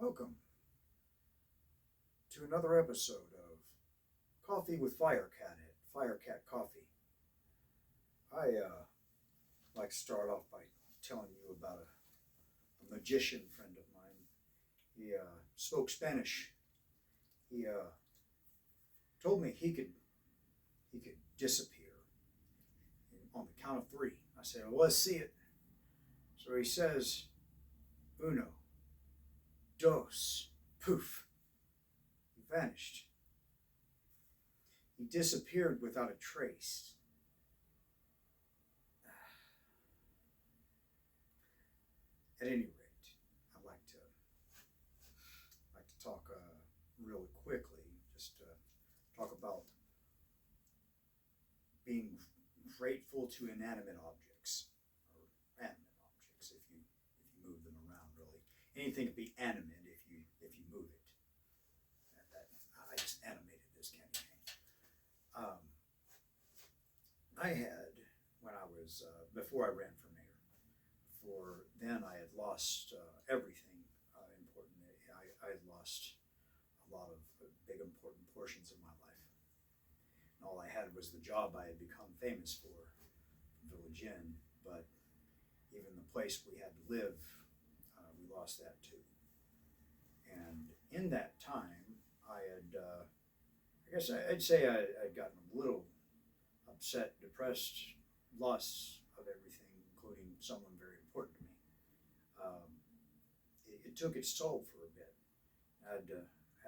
Welcome to another episode of Coffee with Firecat at Firecat Coffee. I like to start off by telling you about a magician friend of mine. He spoke Spanish. He told me he could disappear on the count of three. I said, well, let's see it. So he says, uno, dos, poof. He vanished. He disappeared without a trace. At any rate, I'd like to talk really quickly, just talk about being grateful to inanimate objects, or animate objects if you move them around. Really, anything can be animate if you move it. I just animated this candy cane. I had, when I was before I ran for mayor, for then I had lost everything important. I had lost a lot of big important portions of my life. And all I had was the job I had become famous for, Village Inn, but even the place we had to live, we lost that too. And in that time, I had, I guess I'd say I'd gotten a little upset, depressed, loss of everything, including someone very important to me. It took its toll for a bit. I had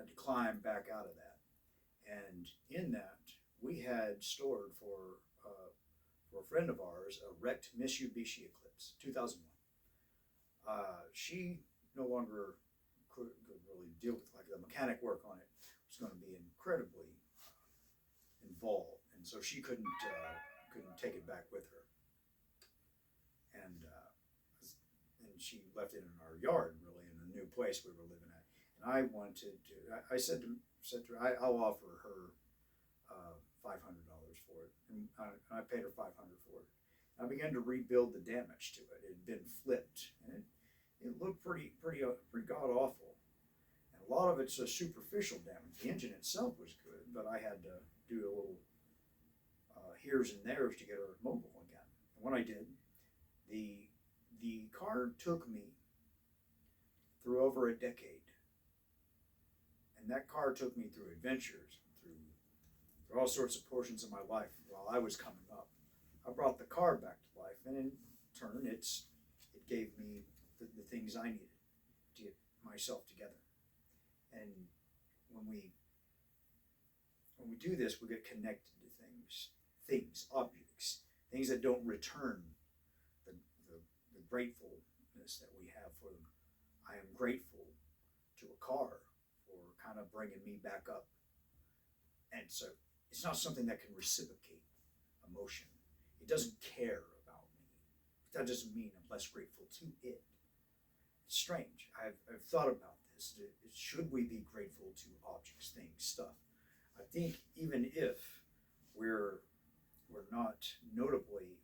to climb back out of that. And in that, we had stored for a friend of ours a wrecked Mitsubishi Eclipse, 2001. She no longer could really deal with, like, the mechanic work on it was going to be incredibly involved, and so she couldn't take it back with her. And she left it in our yard, really, in the new place we were living at. And I wanted to. I said to her, I'll offer her $500 for it, and I paid her $500 for it. I began to rebuild the damage to it. It had been flipped, and it looked pretty god awful. And a lot of it's a superficial damage. The engine itself was good, but I had to do a little here's and there's to get her mobile again. And when I did, the car took me through over a decade, and that car took me through adventures, through all sorts of portions of my life while I was coming up. I brought the car back to life, and in turn, it gave me the things I needed to get myself together. And when we do this, we get connected to things, objects, things that don't return the gratefulness that we have for them. I am grateful to a car for kind of bringing me back up. And so it's not something that can reciprocate emotion. It doesn't care about me. That doesn't mean I'm less grateful to it. It's strange. I've thought about this. Should we be grateful to objects, things, stuff? I think even if we're not notably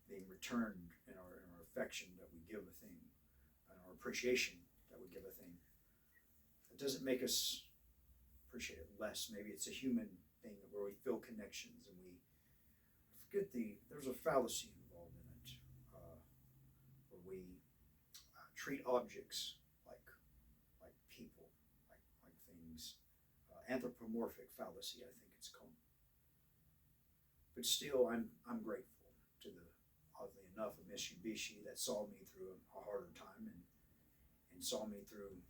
being returned in our affection that we give a thing, and our appreciation that we give a thing, it doesn't make us appreciate it less. Maybe it's a human thing where we feel connections, and we forget there's a fallacy involved in it, where we treat objects like people, like things. Anthropomorphic fallacy, I think it's called. But still, I'm grateful to the, oddly enough, a Mitsubishi that saw me through a harder time and saw me through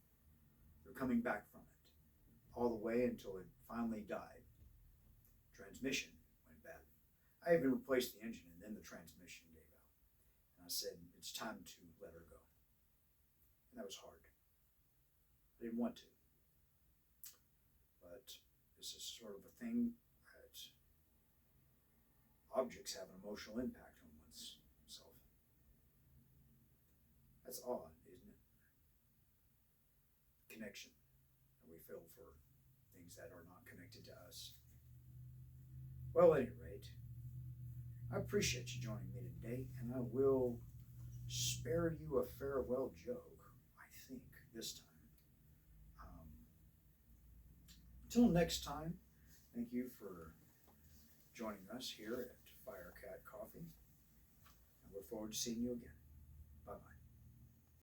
coming back from it, all the way until it finally died. Transmission went bad. I even replaced the engine, and then the transmission gave out. And I said, it's time to let her go. And that was hard. I didn't want to. But this is sort of a thing that objects have an emotional impact on oneself. That's odd, isn't it? Connection that we feel for things that are not connected to us. Well, at any rate, I appreciate you joining me today, and I will spare you a farewell joke, I think. this time. Until next time, thank you for joining us here at Firecat Coffee. I look forward to seeing you again.